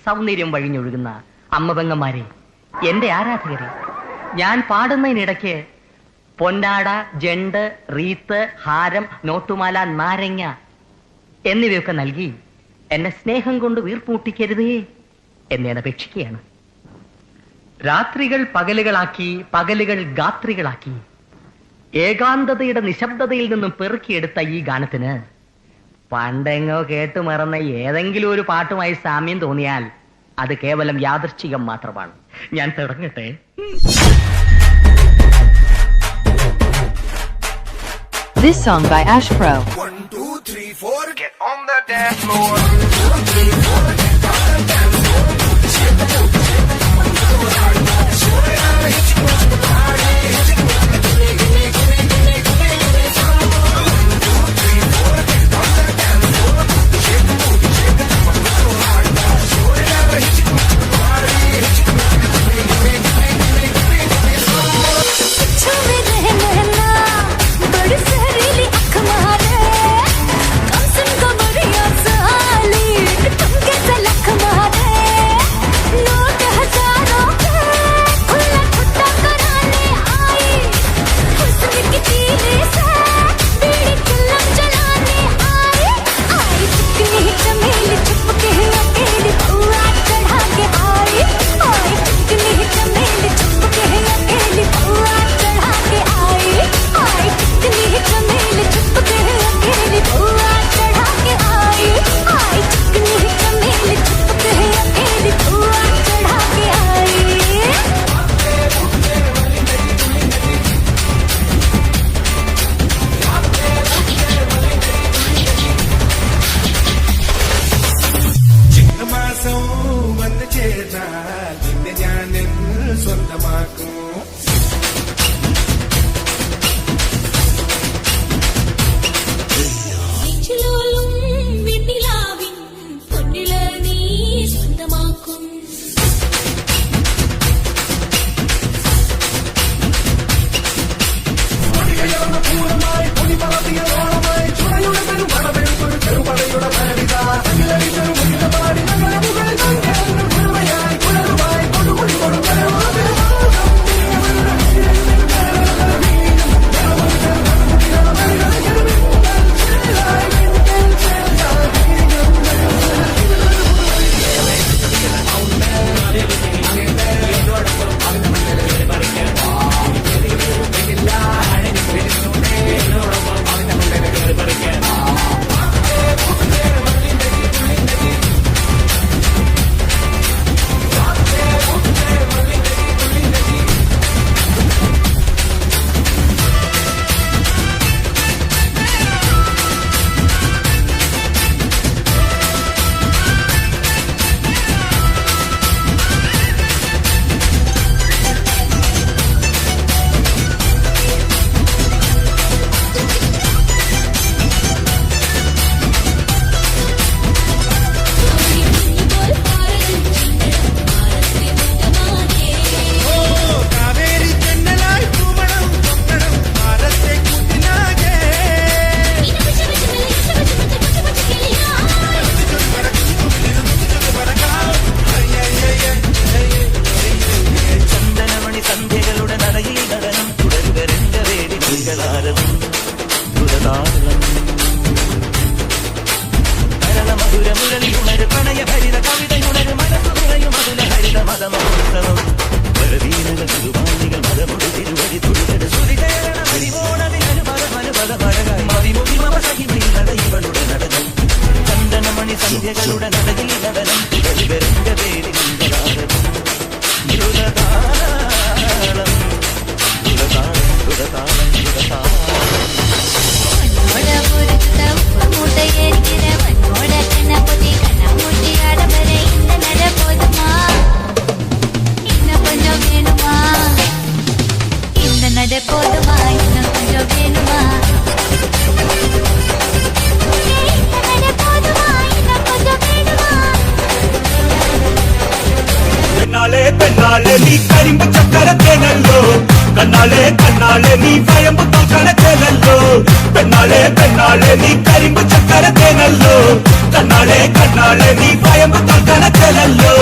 സൗന്ദര്യം വഴിഞ്ഞൊഴുകുന്ന അമ്മപെങ്ങന്മാരെ, എന്റെ ആരാധകരെ, ഞാൻ പാടുന്നതിനിടയ്ക്ക് പൊന്നാട, ജണ്ട്, റീത്ത്, ഹാരം, നോട്ടുമാല, നാരങ്ങ എന്നിവയൊക്കെ നൽകി എന്നെ സ്നേഹം കൊണ്ട് വീർപ്പൂട്ടിക്കരുതേ എന്ന് ഞാൻ അപേക്ഷിക്കുകയാണ്. രാത്രികൾ പകലുകളാക്കി, പകലുകൾ ഗാത്രികളാക്കി, ഏകാന്തതയുടെ നിശബ്ദതയിൽ നിന്നും പെറുക്കിയെടുത്ത ഈ ഗാനത്തിന് പണ്ടെങ്ങോ കേട്ടു മറന്ന ഏതെങ്കിലും ഒരു പാട്ടുമായി സാമ്യം തോന്നിയാൽ അത് കേവലം യാദൃശ്ചികം മാത്രമാണ്. ഞാൻ തുടങ്ങട്ടെ. This song by Ash Pro. 1, 2, 3, 4, get on the dance floor. 1, 2, 3, 4, get on the dance floor. Shake the boat, shake the boat, show it out, hit you with the party, hit you with the gimme, gimme, gimme, gimme, gimme, gimme some more. 1, 2, 3, 4, get on the dance floor. Shake the boat, shake the boat, show it out, hit you with the party, hit you with the gimme, gimme, gimme, gimme, gimme, gimme some more. छुए रहना बड़ी सहरीली अख मारे, कम सुन को बढ़िया साली तुम कैसे लख मारे, नोट हजारों के खुला छुट्टा कराने आई, हुस्न की तीली से बीड़ी चिल्लम चलाने आई, आई चिकनी चमेली छुप के अकेली बुआ चढ़ा के आई, आई चिकनी चमेली छुप के अकेली बुआ चढ़ा के आई, आई चिकनी चमेली छुप के अकेली बुआ चढ़ा के आई, आई चिकनी चमेली छुप के अकेली बुआ चढ़ा के आई. ചിങ്ങമാസം വന്നു ചേർന്നാൽ നിന്നെ ഞാൻ സ്വന്തമാക്കും. ിലും വെണ്ണിലാവിൻ പൊന്നില നീ സ്വന്തമാക്കും. സന്ധ്യകളുടെ നടയിൽ നടനം തിരുവരന്റെ പേരിൽ കണ്ണാലെ നീ കരിമ്പ് ചക്കരത്തേനല്ലോ, കണ്ണാലെ നീ ഭയമ്പ് കണക്കേനല്ലോ, പെണ്ണാലെ നീ കരിമ്പ് ചക്കരത്തേനല്ലോ, കണ്ണാലെ നീ ഭയമ്പ് കണക്കേനല്ലോ.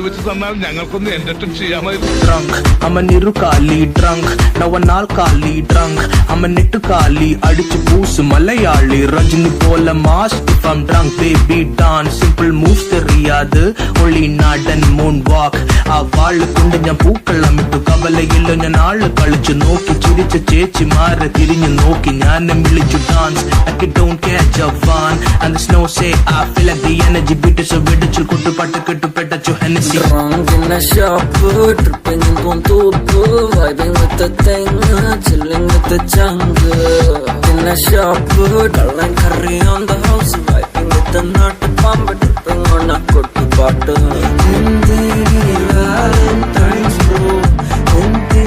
വെച്ച് തന്നാൽ ഞങ്ങൾക്കൊന്ന് എന്റർടൈൻ ചെയ്യാമായിരുന്നു. Drunk, I'm a Nirukali drunk. Now an alkali drunk. I'm a Nittukali. അടിച്ചു പൂസ് മലയാളി രജനി പോലെ mass. If I'm drunk, baby dance. Simple moves தெரியாது. Only നാടൻ moon walk. ആ വാള് കൊണ്ട് ഞാൻ പൂക്കളം ഇട്ടു. കവലയില്ലോ ഞാൻ ആള് കളിച്ചു നോക്കി. ചിരിച്ച ചേച്ചിമാരെ തിരിഞ്ഞു നോക്കി. ഞാൻ വിളിച്ചു dance. I don't catch a fun. And the snow say I feel like the energy beat is so വെടിച്ചു കൊട്ടുപാട്ട് കെട്ടുപെട്ടു Hennessy. Drunk in the shop, tripping on top, vibing with the thing, chilling with the jungle. In the shop, dull and curry on the house, vibing with the nut bomb, tripping on a good bottle. In the Valentine's bro, in the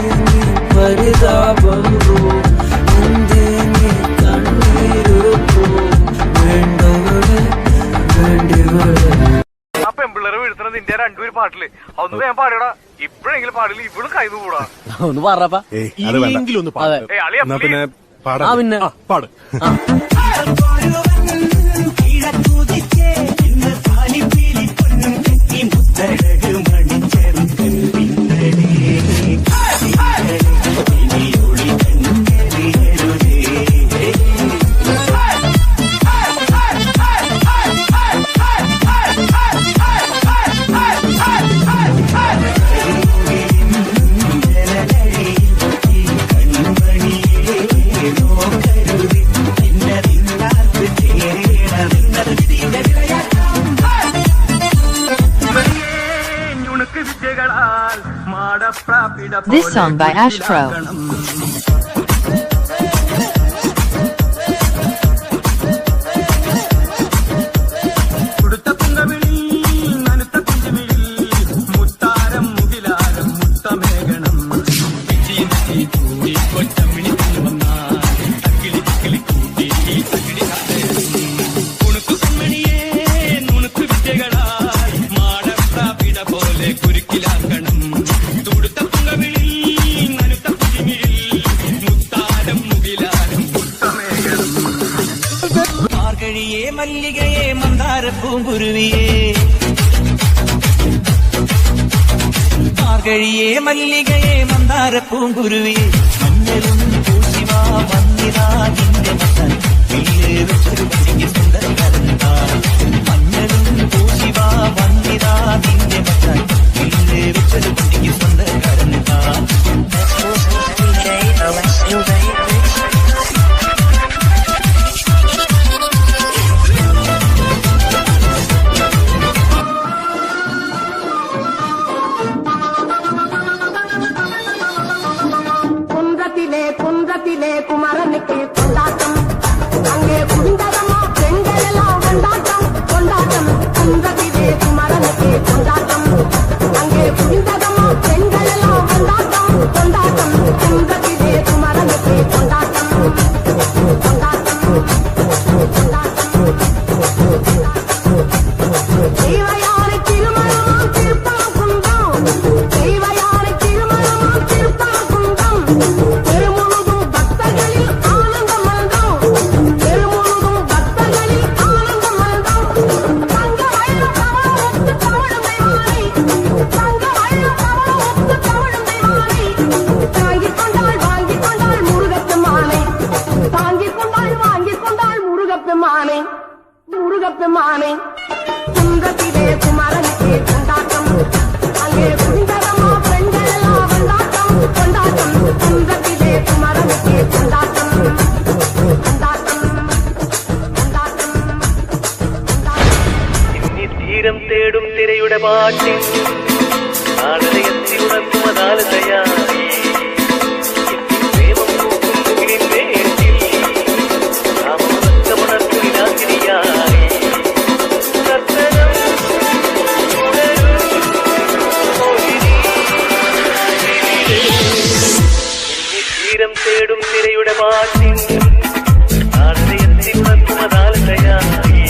Paridabam bro, in the Kanniru bro, Vendavade, Vendivade. ആ പെമ്പിള്ളേരെ വീഴ്ത്തണത് India രണ്ടുപേര് പാട്ടില് അതൊന്ന് വേഗം പാടിയടാ. ഇപ്പഴെങ്കിലും പാടില്ല, ഇവളും കൈന്ന് കൂടാ. ഒന്ന് പറപ്പാ. പിന്നെ പാടാ. പിന്നെ പാട്. This song by Ash Pro. മാർഗഴിയേ മല്ലികയെ മന്ദാര പൂങ്കുരുവിയേ മാർഗഴിയേ മല്ലികയെ മന്ദാര പൂങ്കുരുവിയേ മഞ്ഞളും പൂശിവാ വന്നിതാ നിന്റെ മകൻ വില്ലേ വെച്ചൊരു കുട്ടിക്ക് സുന്ദരകരന്താ മഞ്ഞളും പൂശിവാ വന്നിതാ നിന്റെ മകൻ വില്ലേ വെച്ചൊരു കുട്ടിക്ക് സുന്ദരകരന്താ குன்றத்திலே குமரனுக்கு கொண்டாட்டம் அங்கே குவிந்ததமா பெண்களெல்லாம் கொண்டாட்டம் கொண்டாட்டம் குன்றத்திலே குமரனுக்கு கொண்டாட்டம் அங்கே குவிந்ததமா பெண்களெல்லாம் கொண்டாட்டம் கொண்டாட்டம் குன்றத்திலே குமரனுக்கு கொண்டாட்டம் கொண்டாட்டம் தெய்வயானை திருமணம் திருப்பம் குன்றம் தெய்வயானை திருமணம் திருப்பம் குன்றம் பெருமுழுதும் பக்தர்களில் ஆனந்த மல்தம் பெருமுழுதும் பக்தர்களில் ஆனந்த மல்தம் தங்க வள்ள கவளம் ஒத்து கவளமை வாழை தங்க வள்ள கவளம் ஒத்து கவளமை வாழை தாங்கிக் கொண்டாள் வாங்கிக் கொண்டாள் முருகப்பெருமானை தாங்கிக் கொண்டாள் வாங்கிக் கொண்டாள் முருகப்பெருமானை முருகப்பெருமானை குன்றத்திலே குமரனுக்கு கொண்டாட்டம் அங்கே குவிந்ததமா பெண்களெல்லாம் கொண்டாட்டம் கொண்டாட்டம் குன்றத்திலே குமரனுக்கு கொண்டாட்டம் கொண்டாட்டம் கொண்டாட்டம் ഇനി തീരം തേടും തിരയുടെ പാട്ടിൽ ആടലയത്തിൽ ഉണർത്തുമതാല് തയ്യാറി പ്രേമം പൂക്കും മുകിലിൻ വേണ്ടിൽ കാമമുണർത്തുവിനാശിനിയായി തീരം തേടും തിരയുടെ പാട്ടിൽ ആടലയത്തിൽ ഉണർത്തുമതാല് തയ്യാറി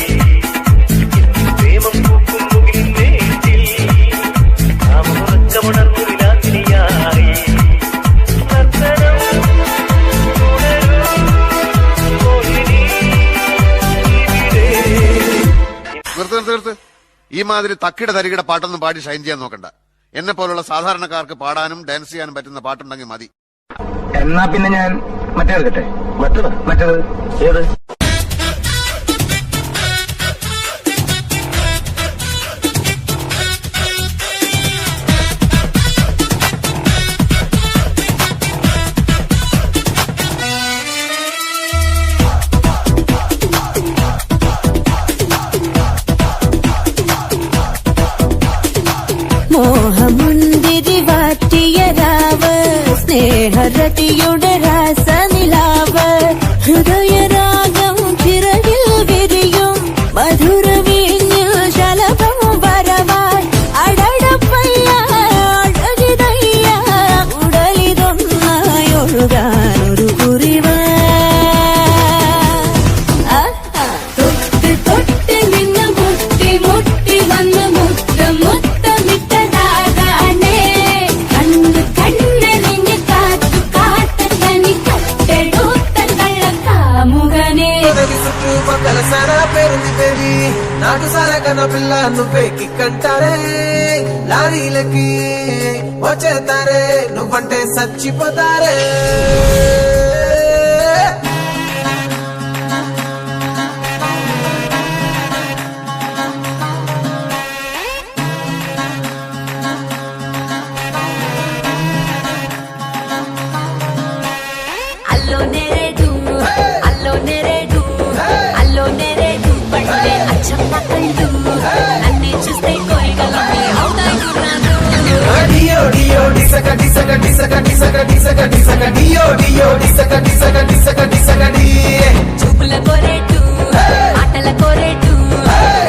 പ്രേമം പൂക്കും മുകിലിൻ വേണ്ടിൽ കാമമുണർത്തുവിനാശിനിയായി നിർത്ത് ഈ ഇമാതിരി തക്കിട തരികിട പാട്ടൊന്നും പാടി ഷൈൻ ചെയ്യാൻ നോക്കണ്ട. എന്നെ പോലുള്ള സാധാരണക്കാർക്ക് പാടാനും ഡാൻസ് ചെയ്യാനും പറ്റുന്ന പാട്ടുണ്ടെങ്കിൽ മതി. എന്നാ പിന്നെ ഞാൻ മറ്റേ എടുക്കട്ടെ. മറ്റേത് ഏത്? മോഹമുന്തിരി വാറ്റിയ രാവ്, സ്നേഹരതിയുടെ രാസനിലാവ്, ഹൃദയരാഗം ചിറകിൽ വിരിയും മധുര വീഞ്ഞിൽ ശലഭം വരവായി അടടപ്പയ്യ അഴകിതയ്യ ഉടലിതൊന്നായി ഒഴുകാനൊരു കുറിവ്. തൊട്ട് തൊട്ട് നിന്ന് മുട്ടി മുട്ടി വന്ന് മുത്തം മുത്തമിട്ടതാകാനേ, കണ്ണ് കണ്ണെറിഞ്ഞ് കാത്തു കാത്ത തനി കട്ടെടുത്ത കള്ളക്കാമുകനെ. నాకు సారా కన్న పిల్ల నువ్వే కిక్కంటారే, లారీలకి వచ్చేతారే, నువ్వంటే చచ్చిపోతారే. అల్లో నెరేడు అల్లో నెరేడు అల్లో నెరేడు పళ్ళే అచ్చమ్మ కళ్ళు, నన్నే చూస్తే కోరికలన్నీ అవుతాయున్నాను. డియో డియో డిసక డిసక డిసక డిసక డిసక డిసక డియో డియో డిసక డిసక డిసక డిసక డి. చూపుల కోరేటు ఆటల కోరేటు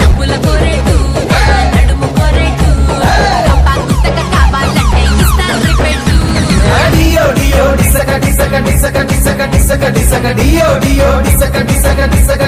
డబ్బుల కోరేటు నడుము కోరేటు కంపా గుత్తక కావాలంటే ఇస్తాను రిపెట్టు. డియో డియో డిసక డిసక డిసక డిసక డిసక డిసక డియో డియో డిసక డిసక డిసక